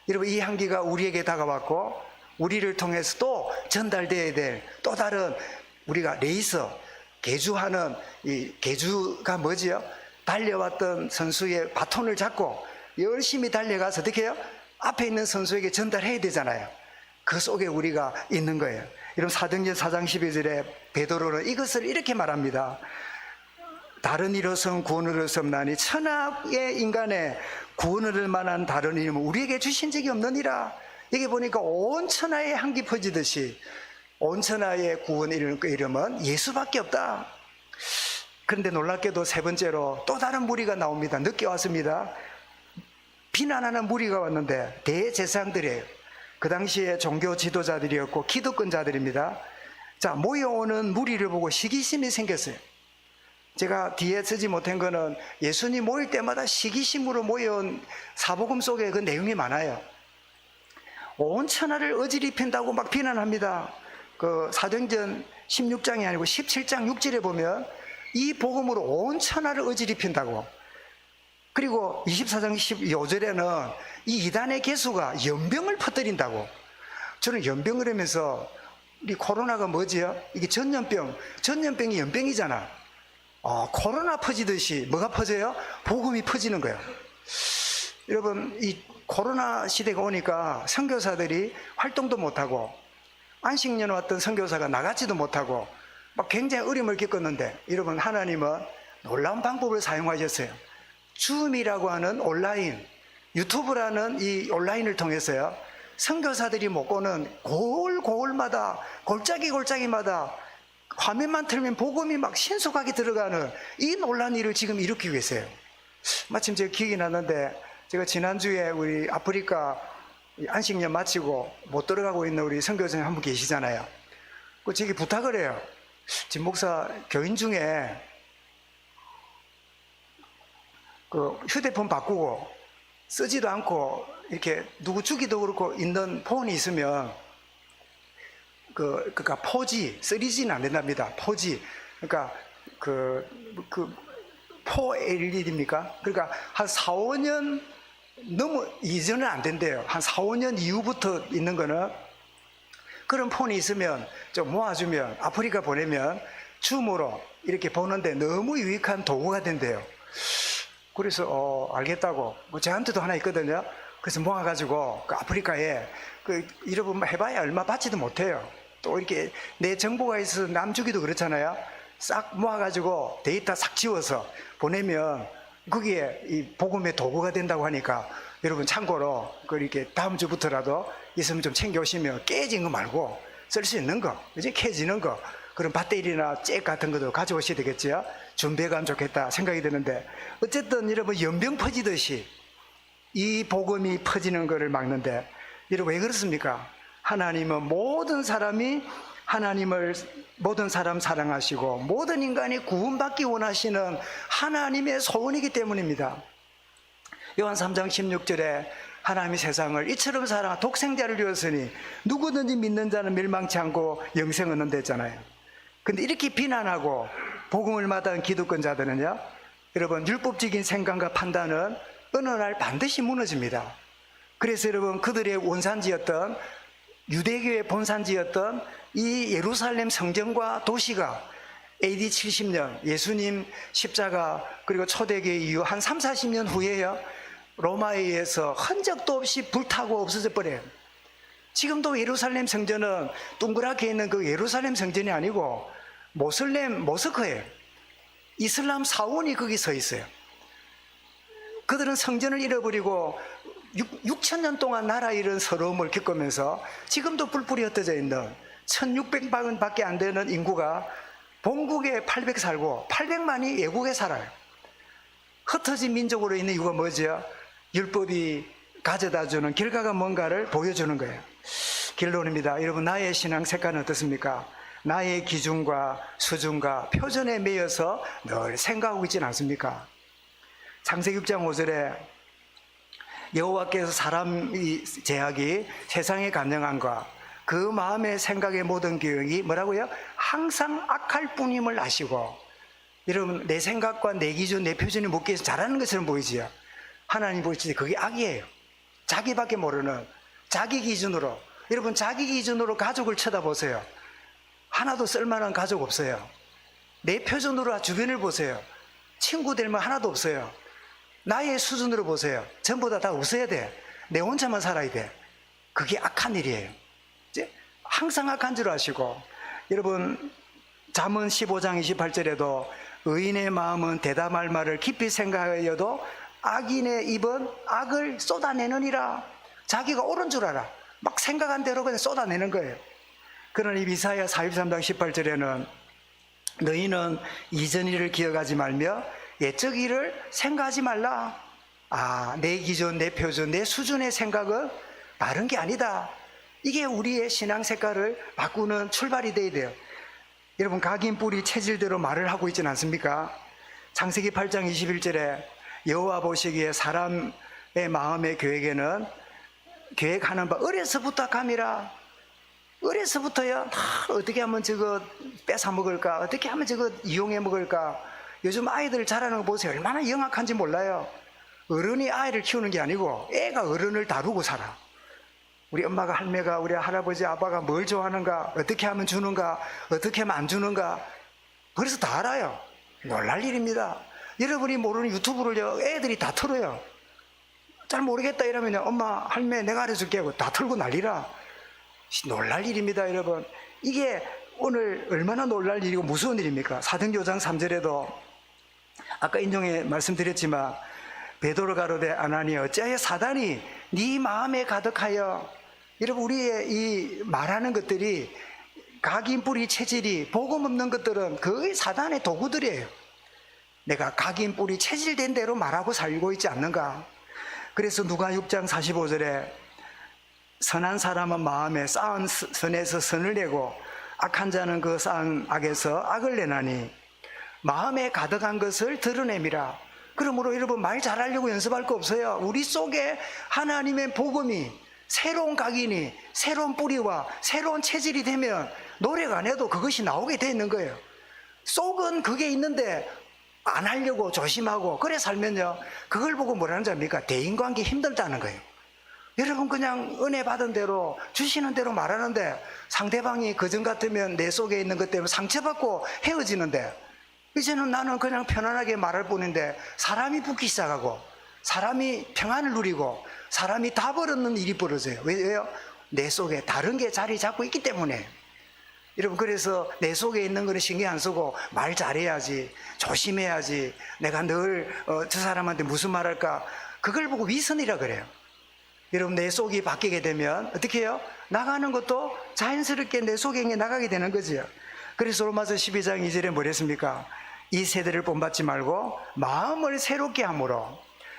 여러분 이 향기가 우리에게 다가왔고 우리를 통해서 또 전달되어야 될 또 다른, 우리가 레이서 계주하는 이 계주가 뭐지요? 달려왔던 선수의 바톤을 잡고 열심히 달려가서 어떻게 해요? 앞에 있는 선수에게 전달해야 되잖아요. 그 속에 우리가 있는 거예요. 여러분 사도행전 4장 12절에 베드로는 이것을 이렇게 말합니다. 다른 이로선 구원을 얻었나니 천하의 인간의 구원을 얻을 만한 다른 이름은 우리에게 주신 적이 없느니라. 여기 보니까 온 천하에 향기 퍼지듯이 온 천하의 구원 이름은 예수밖에 없다. 그런데 놀랍게도 세 번째로 또 다른 무리가 나옵니다. 늦게 왔습니다. 비난하는 무리가 왔는데 대제사장들이에요. 그 당시에 종교 지도자들이었고 기득권자들입니다. 자, 모여오는 무리를 보고 시기심이 생겼어요. 제가 뒤에 쓰지 못한 거는 예수님 모일 때마다 시기심으로 모여온 사복음 속에 그 내용이 많아요. 온 천하를 어지럽힌다고 막 비난합니다. 그 사도행전 16장이 아니고 17장 6절에 보면 이 복음으로 온 천하를 어지럽힌다고. 그리고 24장 15절에는 이 이단의 개수가 연병을 퍼뜨린다고. 저는 연병을 하면서 이 코로나가 뭐지요? 이게 전염병이 연병이잖아. 코로나 퍼지듯이 뭐가 퍼져요? 복음이 퍼지는 거예요. 여러분, 이 코로나 시대가 오니까 선교사들이 활동도 못하고 안식년 왔던 선교사가 나가지도 못하고 막 굉장히 어려움을 겪었는데, 여러분, 하나님은 놀라운 방법을 사용하셨어요. 줌이라고 하는 온라인, 유튜브라는 이 온라인을 통해서요, 선교사들이 못 고는 골마다 골짜기마다 화면만 틀면 복음이 막 신속하게 들어가는 이 놀라운 일을 지금 일으키고 계세요. 마침 제가 기억이 났는데, 제가 지난주에 우리 아프리카 안식년 마치고 못 들어가고 있는 우리 선교사님 한 분 계시잖아요. 그 저기 부탁을 해요. 진 목사 교인 중에 그 휴대폰 바꾸고 쓰지도 않고 이렇게 누구 주기도 그렇고 있는 폰이 있으면 그러니까 4G, 3G는 안 된답니다. 4G. 그러니까 그 4LED입니까? 그러니까 한 4, 5년 너무 이전은 안 된대요. 한 4, 5년 이후부터 있는 거는 그런 폰이 있으면 좀 모아주면 아프리카 보내면 줌으로 이렇게 보는데 너무 유익한 도구가 된대요. 그래서 알겠다고, 뭐 저한테도 하나 있거든요. 그래서 모아가지고 그 아프리카에 여러분 해봐야 얼마 받지도 못해요. 또 이렇게 내 정보가 있어서 남 주기도 그렇잖아요. 싹 모아가지고 데이터 싹 지워서 보내면 거기에 이 복음의 도구가 된다고 하니까, 여러분 참고로 이렇게 다음 주부터라도 있으면 좀 챙겨오시면 깨진 거 말고 쓸 수 있는 거, 이제 캐지는 거, 그런 배터리나 잭 같은 것도 가져오셔야 되겠죠. 준비해가면 좋겠다 생각이 드는데, 어쨌든 여러분 연병 퍼지듯이 이 복음이 퍼지는 것을 막는데, 여러분 왜 그렇습니까? 하나님은 모든 사람이 하나님을, 모든 사람 사랑하시고 모든 인간이 구원받기 원하시는 하나님의 소원이기 때문입니다. 요한 3장 16절에 하나님이 세상을 이처럼 사랑하 독생자를 주었으니 누구든지 믿는 자는 멸망치 않고 영생을 얻는다 했잖아요. 근데 이렇게 비난하고 복음을 마다한 기득권자들은요, 여러분 율법적인 생각과 판단은 어느 날 반드시 무너집니다. 그래서 여러분 그들의 원산지였던, 유대교의 본산지였던 이 예루살렘 성전과 도시가 AD 70년 예수님 십자가 그리고 초대교회 이후 한 3, 40년 후에요, 로마에 의해서 흔적도 없이 불타고 없어져 버려요. 지금도 예루살렘 성전은 동그랗게 있는 그 예루살렘 성전이 아니고 모스크예요. 이슬람 사원이 거기 서 있어요. 그들은 성전을 잃어버리고 6,000년 동안 나라 잃은 서러움을 겪으면서 지금도 뿔뿔이 흩어져 있는 1,600만밖에 안 되는 인구가 본국에 800 살고 800만이 외국에 살아요. 흩어진 민족으로 있는 이유가 뭐죠? 율법이 가져다주는 결과가 뭔가를 보여주는 거예요. 결론입니다. 여러분, 나의 신앙 색깔은 어떻습니까? 나의 기준과 수준과 표준에 매여서 늘 생각하고 있지는 않습니까? 창세기 6장 5절에 여호와께서 사람의 제약이 세상에 감령한과 그 마음의 생각의 모든 교육이 뭐라고요? 항상 악할 뿐임을 아시고. 여러분, 내 생각과 내 기준, 내 표준이 묶여서 잘하는 것처럼 보이지요. 하나님 보실 때 그게 악이에요. 자기밖에 모르는 자기 기준으로. 여러분, 자기 기준으로 가족을 쳐다보세요. 하나도 쓸만한 가족 없어요. 내 표준으로 주변을 보세요. 친구 될 만 하나도 없어요. 나의 수준으로 보세요. 전부 다 웃어야 돼. 내 혼자만 살아야 돼. 그게 악한 일이에요. 이제 항상 악한 줄 아시고. 여러분, 잠언 15장 28절에도 의인의 마음은 대담할 말을 깊이 생각하여도 악인의 입은 악을 쏟아내느니라. 자기가 옳은 줄 알아. 막 생각한 대로 그냥 쏟아내는 거예요. 그러나 이 이사야 43장 18절에는 너희는 이전 일을 기억하지 말며 옛적 일을 생각하지 말라. 내 기준, 내 표준, 내 수준의 생각은 바른 게 아니다. 이게 우리의 신앙 색깔을 바꾸는 출발이 돼야 돼요. 여러분, 각인 뿌리 체질대로 말을 하고 있지는 않습니까? 창세기 8장 21절에 여호와 보시기에 사람의 마음의 계획에는 계획하는 바 어려서부터 감이라. 어려서부터요. 어떻게 하면 저거 뺏어 먹을까? 어떻게 하면 저거 이용해 먹을까? 요즘 아이들 자라는 거 보세요. 얼마나 영악한지 몰라요. 어른이 아이를 키우는 게 아니고 애가 어른을 다루고 살아. 우리 엄마가, 할매가, 우리 할아버지, 아빠가 뭘 좋아하는가, 어떻게 하면 주는가, 어떻게 하면 안 주는가, 그래서 다 알아요. 놀랄 일입니다. 여러분이 모르는 유튜브를요, 애들이 다 틀어요. 잘 모르겠다 이러면요, 엄마, 할매, 내가 알려줄게 하고 다 틀고 난리라. 놀랄 일입니다, 여러분. 이게 오늘 얼마나 놀랄 일이고 무서운 일입니까? 사도행전 5장 3절에도 아까 인용해 말씀드렸지만 베드로 가로되 아나니아 어찌하여 사단이 네 마음에 가득하여. 여러분, 우리의 이 말하는 것들이 각인 뿌리 체질이 복음 없는 것들은 거의 사단의 도구들이에요. 내가 각인 뿌리 체질된 대로 말하고 살고 있지 않는가. 그래서 누가 6장 45절에 선한 사람은 마음에 쌓은 선에서 선을 내고 악한 자는 그 쌓은 악에서 악을 내나니 마음에 가득한 것을 드러내미라. 그러므로 여러분, 말 잘하려고 연습할 거 없어요. 우리 속에 하나님의 복음이 새로운 각인이 새로운 뿌리와 새로운 체질이 되면 노력 안 해도 그것이 나오게 돼 있는 거예요. 속은 그게 있는데 안 하려고 조심하고 그래 살면요, 그걸 보고 뭐라는 줄 압니까? 대인관계 힘들다는 거예요. 여러분, 그냥 은혜 받은 대로 주시는 대로 말하는데 상대방이 그전 같으면 내 속에 있는 것 때문에 상처받고 헤어지는데, 이제는 나는 그냥 편안하게 말할 뿐인데 사람이 붙기 시작하고 사람이 평안을 누리고 사람이 다 버리는 일이 벌어져요. 왜요? 내 속에 다른 게 자리 잡고 있기 때문에. 여러분, 그래서 내 속에 있는 거는 신경 안 쓰고 말 잘해야지, 조심해야지, 내가 늘 저 사람한테 무슨 말 할까, 그걸 보고 위선이라 그래요. 여러분, 내 속이 바뀌게 되면 어떻게 해요? 나가는 것도 자연스럽게 내 속에 나가게 되는 거지요. 그래서 로마서 12장 2절에 뭐랬습니까? 이 세대를 본받지 말고 마음을 새롭게 함으로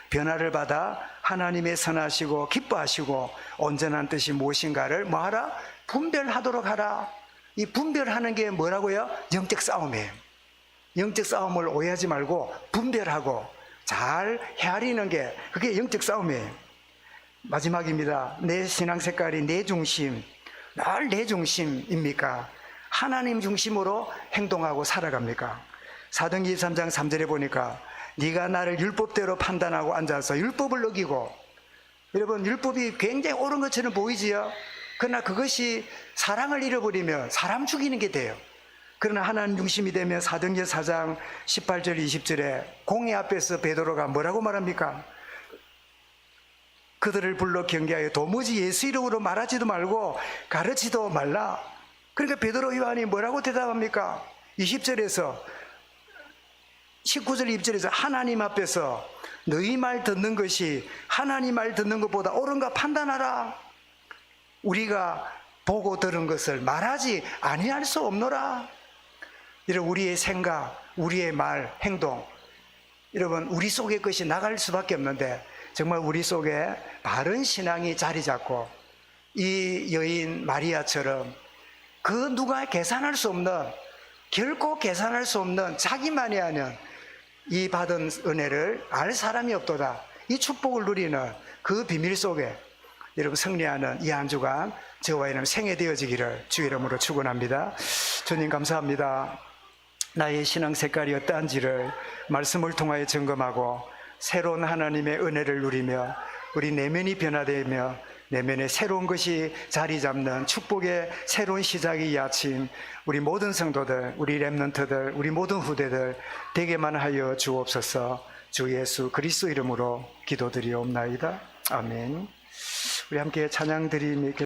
변화를 받아 하나님의 선하시고 기뻐하시고 온전한 뜻이 무엇인가를 뭐하라? 분별하도록 하라. 이 분별하는 게 뭐라고요? 영적 싸움이에요. 영적 싸움을 오해하지 말고 분별하고 잘 헤아리는 게, 그게 영적 싸움이에요. 마지막입니다. 내 신앙 색깔이 내 중심, 늘 내 중심입니까? 하나님 중심으로 행동하고 살아갑니까? 사도행전 23장 3절에 보니까 네가 나를 율법대로 판단하고 앉아서 율법을 어기고. 여러분, 율법이 굉장히 옳은 것처럼 보이지요. 그러나 그것이 사랑을 잃어버리면 사람 죽이는 게 돼요. 그러나 하나님 중심이 되면 사도행전 4장 18절 20절에 공회 앞에서 베드로가 뭐라고 말합니까? 그들을 불러 경계하여 도무지 예수 이름으로 말하지도 말고 가르치도 말라. 그러니까 베드로 요한이 뭐라고 대답합니까? 20절에서 19절 20절에서 하나님 앞에서 너희 말 듣는 것이 하나님 말 듣는 것보다 옳은가 판단하라. 우리가 보고 들은 것을 말하지 아니할 수 없노라. 이런 우리의 생각, 우리의 말, 행동, 여러분, 우리 속의 것이 나갈 수밖에 없는데 정말 우리 속에 바른 신앙이 자리 잡고 이 여인 마리아처럼 그 누가 계산할 수 없는, 결코 계산할 수 없는 자기만이 아는 이 받은 은혜를 알 사람이 없도다. 이 축복을 누리는 그 비밀 속에 여러분 승리하는 이 한 주간 저와 여러분 생애 되어지기를 주 이름으로 축원합니다. 주님 감사합니다. 나의 신앙 색깔이 어떠한지를 말씀을 통하여 점검하고 새로운 하나님의 은혜를 누리며 우리 내면이 변화되며 내면에 새로운 것이 자리 잡는 축복의 새로운 시작이 이 아침 우리 모든 성도들, 우리 렘넌트들, 우리 모든 후대들 되게만 하여 주옵소서. 주 예수 그리스도 이름으로 기도드리옵나이다. 아멘. 우리 함께 찬양 드리며